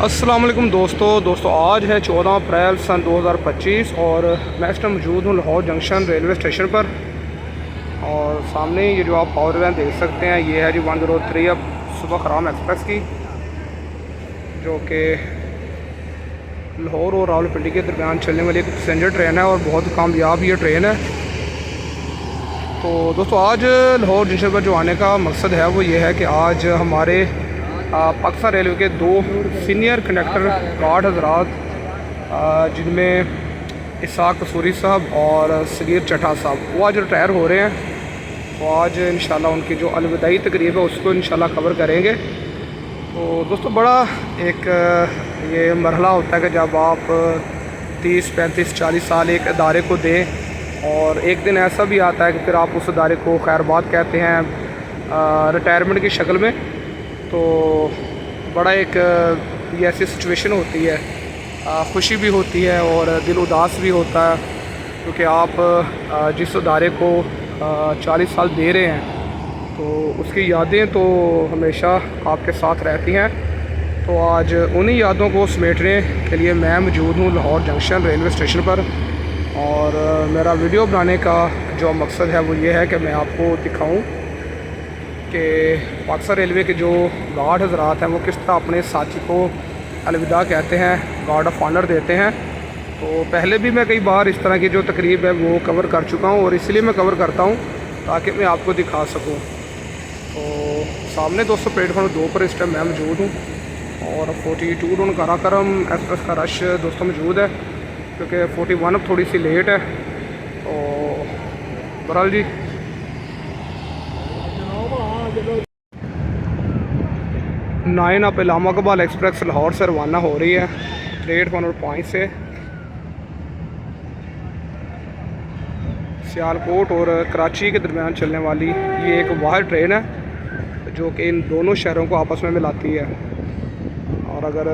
अस्सलाम वालेकुम दोस्तों आज है 14 अप्रैल सन 2025 और मैं इस टाइम मौजूद हूँ लाहौर जंक्शन रेलवे स्टेशन पर। और सामने ये जो आप पावर वैन देख सकते हैं ये है जी 103 अब सुबह खराम एक्सप्रेस की, जो कि लाहौर और रावलपिंडी के दरमियान चलने वाली एक पैसेंजर ट्रेन है और बहुत कामयाब ये ट्रेन है। तो दोस्तों आज लाहौर जंक्शन पर जो आने का मकसद है वो ये है कि आज हमारे पाकिस्तान रेलवे के दो सीनियर कंडक्टर गार्ड हजरात, जिनमें इसाक कसूरी साहब और सगीर चट्टा साहब, वो आज रिटायर हो रहे हैं। तो आज इंशाल्लाह उनकी जो अलविदाई तकरीब है उसको इंशाल्लाह कवर करेंगे। तो दोस्तों बड़ा एक ये मरहला होता है कि जब आप 30, 35, 40 साल एक अदारे को दें और एक दिन ऐसा भी आता है कि फिर आप उस अदारे को खैरबाद कहते हैं रिटायरमेंट की शक्ल में। तो बड़ा एक ये ऐसी सिचुएशन होती है, खुशी भी होती है और दिल उदास भी होता है, क्योंकि आप जिस अदारे को 40 साल दे रहे हैं तो उसकी यादें तो हमेशा आपके साथ रहती हैं। तो आज उन्हीं यादों को समेटने के लिए मैं मौजूद हूँ लाहौर जंक्शन रेलवे स्टेशन पर। और मेरा वीडियो बनाने का जो मकसद है वो ये है कि मैं आपको दिखाऊं कि पाकिस्तान रेलवे के जो गार्ड हजरात हैं वो किस तरह अपने साथी को अलविदा कहते हैं, गार्ड ऑफ ऑनर देते हैं। तो पहले भी मैं कई बार इस तरह की जो तकरीब है वो कवर कर चुका हूँ और इसलिए मैं कवर करता हूँ ताकि मैं आपको दिखा सकूँ। तो सामने दोस्तों प्लेटफॉर्म 2 पर इस टाइम मैं मौजूद हूँ और 42 डोन काराकरम एक्सप्रेस का रश दोस्तों मौजूद है, क्योंकि 41 अब थोड़ी सी लेट है। तो बहरहाल जी 9 अब इलामा कबाल एक्सप्रेस लाहौर से रवाना हो रही है प्लेटफॉर्म 5 से। सियालकोट और कराची के दरमियान चलने वाली ये एक वाहिद ट्रेन है जो कि इन दोनों शहरों को आपस में मिलाती है। और अगर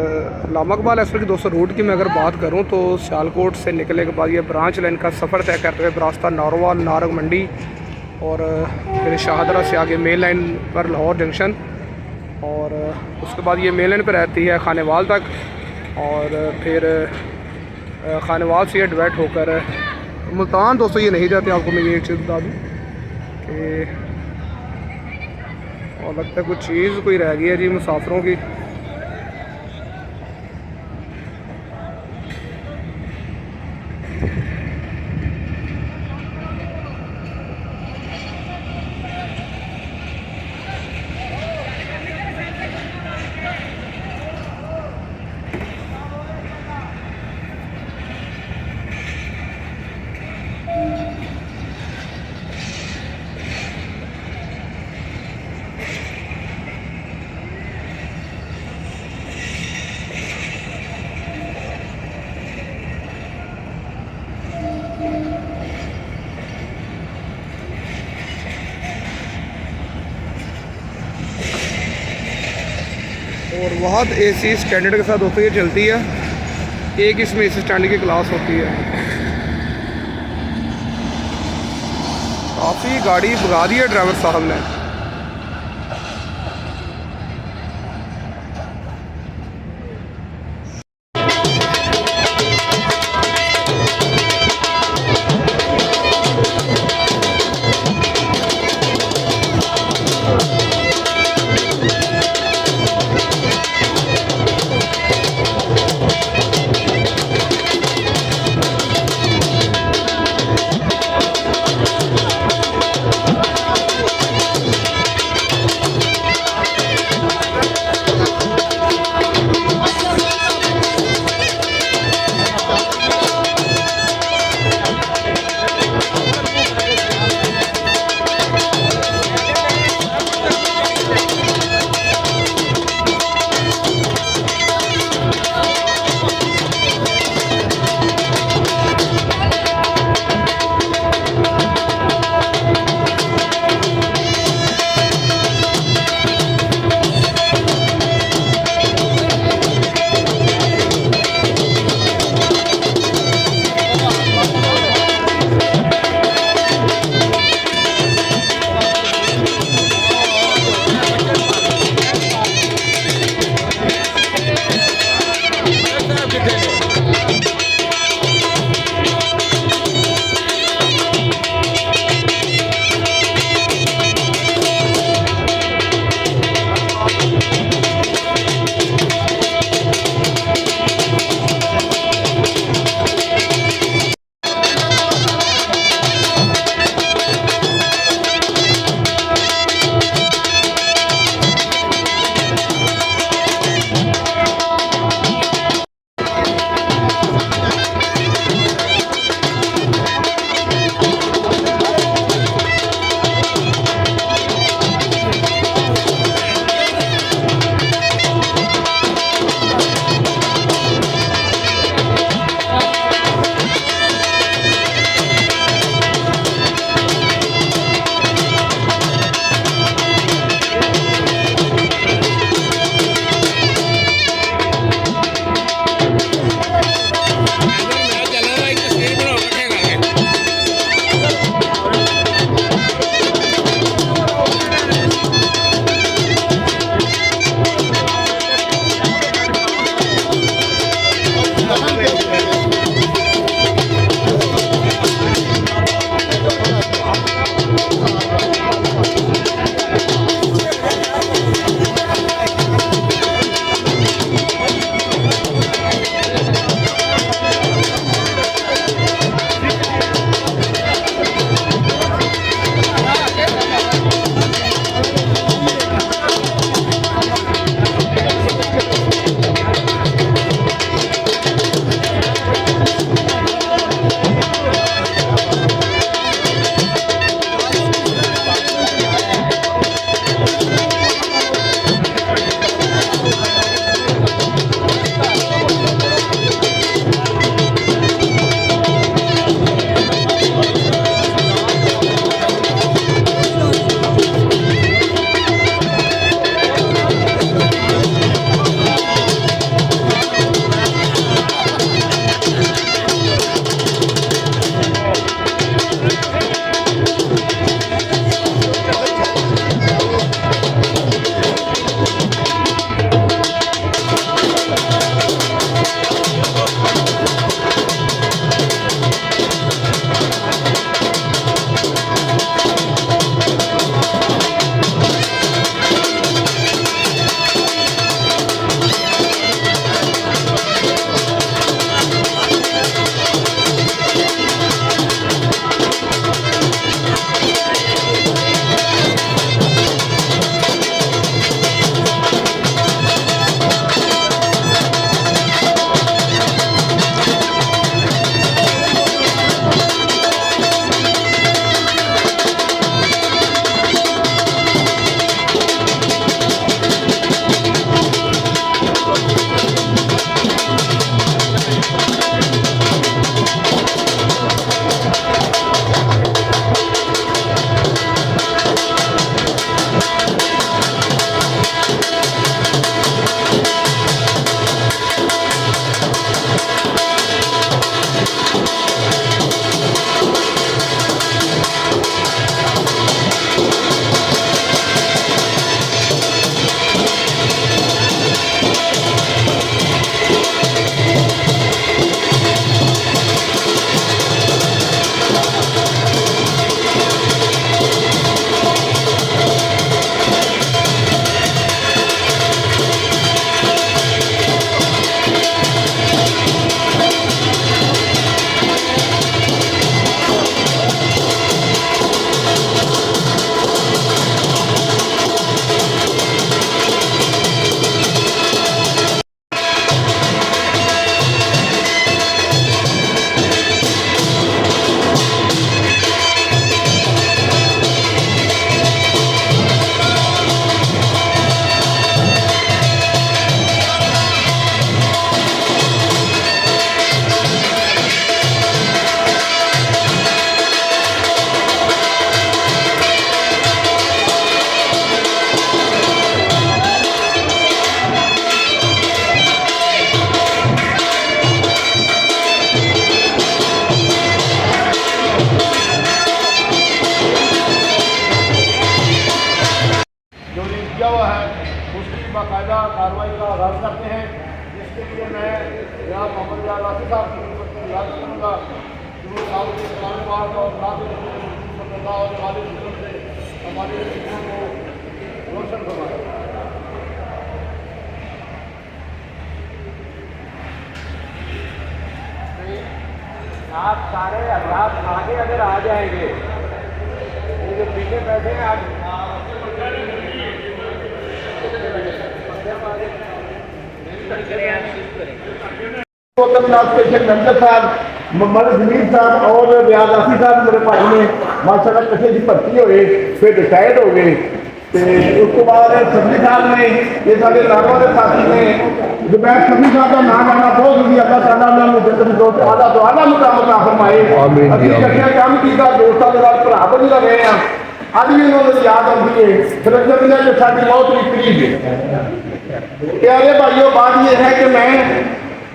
इलामा कबाल एक्सप्रेस के दोस्तों रूट की मैं अगर बात करूं तो सियालकोट से निकलने के बाद ये ब्रांच लाइन का सफ़र तय करते हुए रास्ता नारोवाल, नारग मंडी और फिर शाहदरा से आगे मेन लाइन पर लाहौर जंक्शन, और उसके बाद ये मेन लाइन पर रहती है खानेवाल तक, और फिर खानेवाल से ये डिवाइड होकर मुल्तान दोस्तों ये नहीं जाते। आपको मैं ये चीज़ बता दूँ कि और लगता है कुछ चीज़ कोई रह गई है जी मुसाफिरों की। और वहाँ AC स्टैंडर्ड के साथ दोस्तों ये चलती है, एक इसमें AC स्टैंडर्ड की क्लास होती है। काफ़ी गाड़ी भगा दी है ड्राइवर साहब ने। आप सारे आप आगे अगर आ जाएंगे, ये जो पीछे बैठे हैं आप जमीर साहब और रियाज आसी साहब मेरे भाई ने माशाल्लाह किसी की भर्ती हो गए, फिर रिटायर्ड हो गए। उस तो बाद सब्जी साहब ने, ये सारे लाभों के साथी ने, जुबैर सब्जी साहब का नाम आना बहुत जरूरी। अल्लाह ताला ने मुझे दोस्त आधा तो आधा मुकाम अता फरमाए। अभी कट्ठे काम किया, दोस्तों के साथ भरा बनी रहे हैं। अज भी उन्होंने याद आती है, फिर जमीन जो साड़ी बहुत ही करीब है। प्यारे भाइयों, बात यह है कि मैं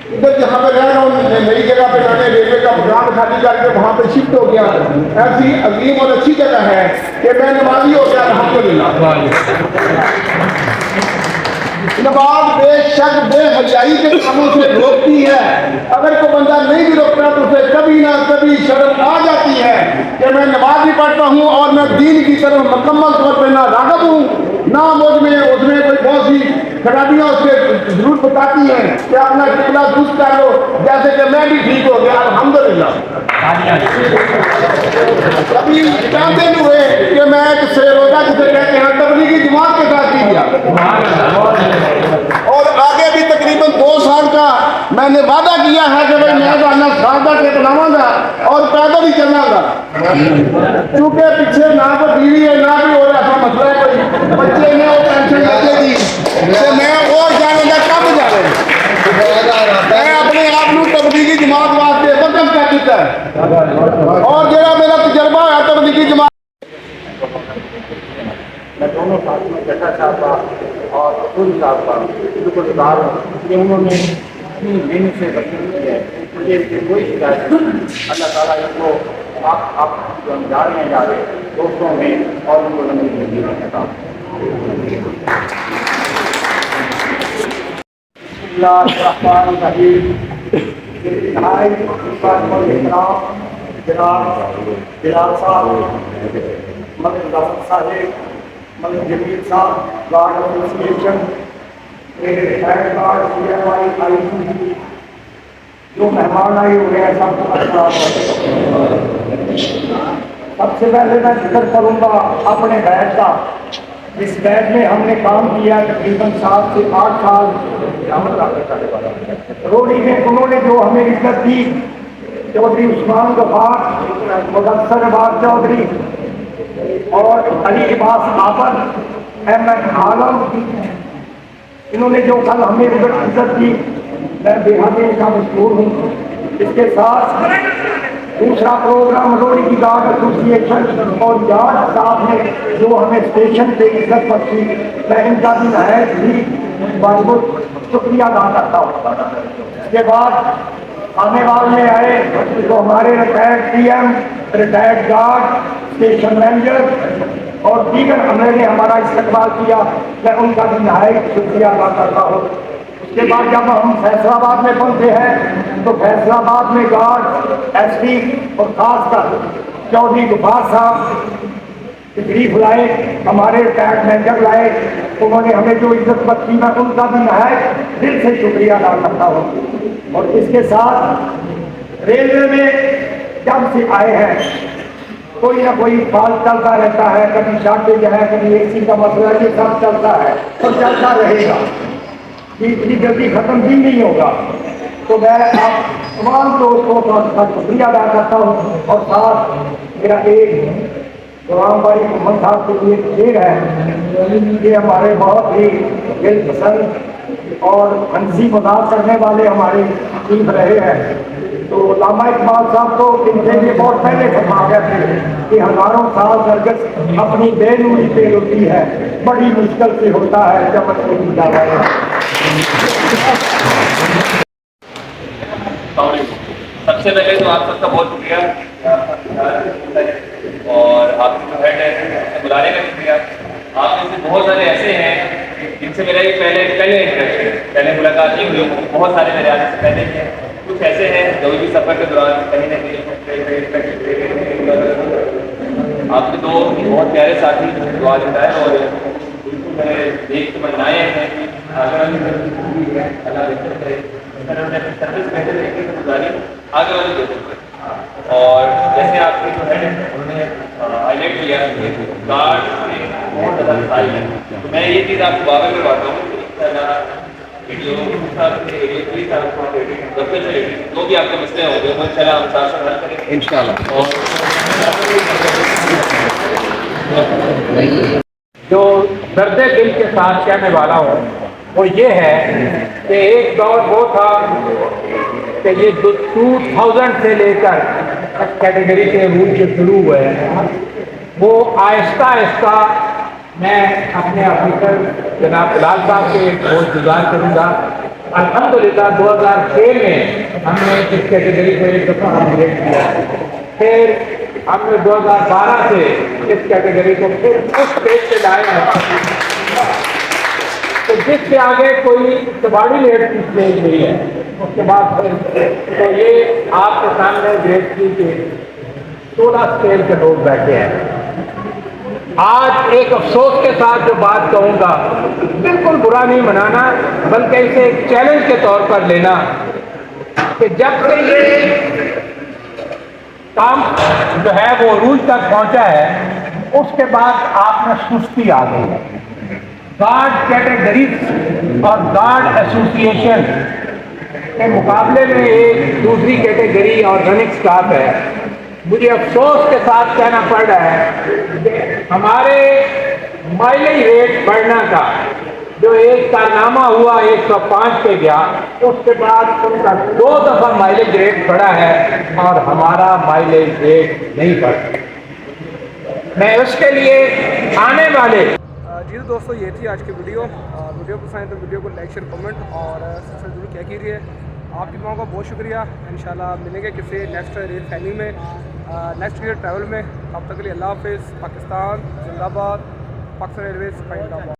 इधर जहाँ पे रह रहा हूँ, नई जगह पे मैंने रेलवे का मकान खाली करके वहाँ पे शिफ्ट हो गया। ऐसी अजीम और अच्छी जगह है कि मैं नमाजी हो गया, अल्हम्दुलिल्लाह। नमाज बेशक बेहयाई के कामों से रोकती है। अगर कोई बंदा नहीं भी रोकता तो उसे कभी ना कभी शर्म आ जाती है कि मैं नमाज भी पढ़ता हूँ और मैं दीन की तरफ मुकम्मल तौर पर ना राग़िब हूँ, ना मुझमें उसमें कोई बहुत सी खराबियाँ उसके जरूर बताती हैं कि अपना किबला दुरुस्त कर लो, जैसे कि मैं भी ठीक हो गया, अल्हम्दुलिल्लाह। कभी जानते हुए कि मैं एक रोजा जिसे कहते हैं तबलीगी जमात के साथ की गया, और आगे भी तकरीबन 2 साल का मैंने वादा किया है कि भाई मैं जाना सादा के बनाऊंगा और पैदल ही चलाऊंगा। क्योंकि पीछे ना कोई बीवी है ना कोई और ऐसा मसला है, कोई बच्चे ने वो पेंशन लगेगी तो मैं और जाने का कब जा रहे मैं अपने आप को तबलीगी जमात वास्ते वक़्फ़ कर दिता है। और जरा मेरा तजर्बा है तबलीगी जमात, मैं दोनों साथ में जटा साहब का और रसूल साहब का शुक्रगुजार हूँ कि उन्होंने अपनी मेहनत से वसूल की है। मुझे इससे कोई शिकायत नहीं। अल्लाह ताला इनको आप जो हम जा रहे हैं, जा रहे दोस्तों में और उनको लंबी जिंदगी में था। बिलाल साहब, मलिक जाफर साहिब, मलिक जमील साहब, guard association, head guard CMI ICC, जो मेहमान आए हुए हैं सबको सबसे पहले मैं जिक्र करूँगा अपने बैच का। इस बैच में हमने काम किया तकरीबन 7 से 8 साल। रोडी में उन्होंने जो हमें इज्जत दी, चौधरी उस्मान गफार, मुदस्सर अब्बास चौधरी और अली अब्बास आबद, अहमद आलम, इन्होंने जो कल हमें इज्जत दी, मैं बेहद इनका मशहूर हूँ। इसके साथ दूसरा प्रोग्राम रोडी की गार्ड एसोसिएशन और गार्ड साहब ने जो हमें स्टेशन पे इज्जत बख्शी, मैं इनका भी नहायत भी बहुत शुक्रिया अदा करता हूँ। इसके बाद आने वाले आए तो हमारे retired PM, retired guard, station manager और दीगर अमले ने हमारा इस्तेमाल किया, मैं उनका भी नहायत शुक्रिया अदा करता हूँ। उसके बाद जब हम फैसलाबाद में पहुंचे हैं तो फैसलाबाद में गार्ड SP और खासकर चौधरी गुफार साहब तशरीफ लाए, हमारे टैग मैनेजर लाए, उन्होंने हमें जो इज्जत बख्शी, मैं उनका भी नहायत दिल से शुक्रिया अदा करता हूँ। और इसके साथ रेलवे में जब से आए हैं कोई ना कोई फाल्ट चलता रहता है, कभी शॉर्टेज है, कभी AC का मसला, ये सब चलता है और चलता रहेगा, इतनी जल्दी खत्म भी नहीं होगा। तो मैं आप तमाम दोस्तों का शुक्रिया अदा करता हूँ। और साथ मेरा एक गुलाम भाई मोहम्मद साहब के लिए शेर है, ये हमारे बहुत ही दिल पसंद और हंसी मजाक करने वाले हमारे चीफ रहे हैं। तो लामा इकबाल साहब तो इनसे ये बहुत पहले फरमा गए थे कि हजारों साल नरगिस अपनी बेनूरी पे होती है, बड़ी मुश्किल से होता है जब अपनी जावा है। सबसे पहले तो आप सबका बहुत शुक्रिया और आपके जो हेड है उससे बुलाने का शुक्रिया। आप में से बहुत सारे ऐसे हैं जिनसे मेरा एक पहले इंटरेक्शन पहले मुलाकात नहीं हुई, बहुत सारे मेरे आने से पहले ही हैं। कुछ कुछ ऐसे हैं जो भी सफ़र के दौरान कहीं ना कहीं आपके दो बहुत प्यारे साथी दुआ देता है और बिल्कुल मेरे देख के मनाए हैं आगे वाली सर्विस बेहतर तरीके से गुजारी आगे वाले लोगों पर। और जैसे आपके जो है उन्होंने हाईलाइट किया कार्ड बहुत ज़्यादा मिसाल है, तो मैं ये चीज़ आपको वाक़ई करवाता हूँ जो भी आपके मसले होंगे वो इंशाल्लाह हम साथ साथ हल करेंगे इंशाल्लाह। और जो दर्द दिल के साथ कहने वाला हूँ वो ये है कि एक दौर वो था कि ये 2000 से लेकर कैटेगरी के रूल जो शुरू हुए हैं वो आहिस्ता आहिस्ता मैं अपने ऑफिसर जनाब बिलाल साहब के बहुत गुजार करूँगा। अल्हम्दुलिल्लाह 2006 में हमने इस कैटेगरी को एक दफ़ा अपग्रेड किया, फिर हमने 2012 से इस कैटेगरी को फिर उस स्टेज पे लाए हैं तो जिसके आगे कोई कबाड़ी लेट की स्टेज नहीं है। उसके बाद फिर तो ये आपके सामने ग्रेड की 16 स्टेज के लोग बैठे हैं। आज एक अफसोस के साथ जो बात कहूँगा, बिल्कुल बुरा नहीं मनाना बल्कि इसे एक चैलेंज के तौर पर लेना कि जब से ये काम जो है वो रूज तक पहुँचा है उसके बाद आप में सुस्ती आ गई है। गार्ड कैटेगरीज और गार्ड एसोसिएशन के मुकाबले में एक दूसरी कैटेगरी और रनिंग स्टाफ है। मुझे अफसोस के साथ कहना पड़ रहा है कि हमारे माइलेज रेट बढ़ने का जो एक कारनामा हुआ 105 पे गया, उसके बाद उनका 2 दफ़ा माइलेज रेट बढ़ा है और हमारा माइलेज रेट नहीं बढ़ा। मैं उसके लिए आने वाले जी तो दोस्तों ये थी आज की वीडियो पसंद तो वीडियो को लाइक शेयर कमेंट और सब्सक्राइब जरूर क्या कीजिए। आपकी दुआओं का बहुत शुक्रिया। इंशाल्लाह मिलेंगे किसी नेक्स्ट रेल फैमिली में नेक्स्ट ईयर ट्रैवल में। तब तक के लिए अल्लाह हाफिज़। पाकिस्तान जिंदाबाद। पाकिस्तान एयरवेज जिंदाबाद।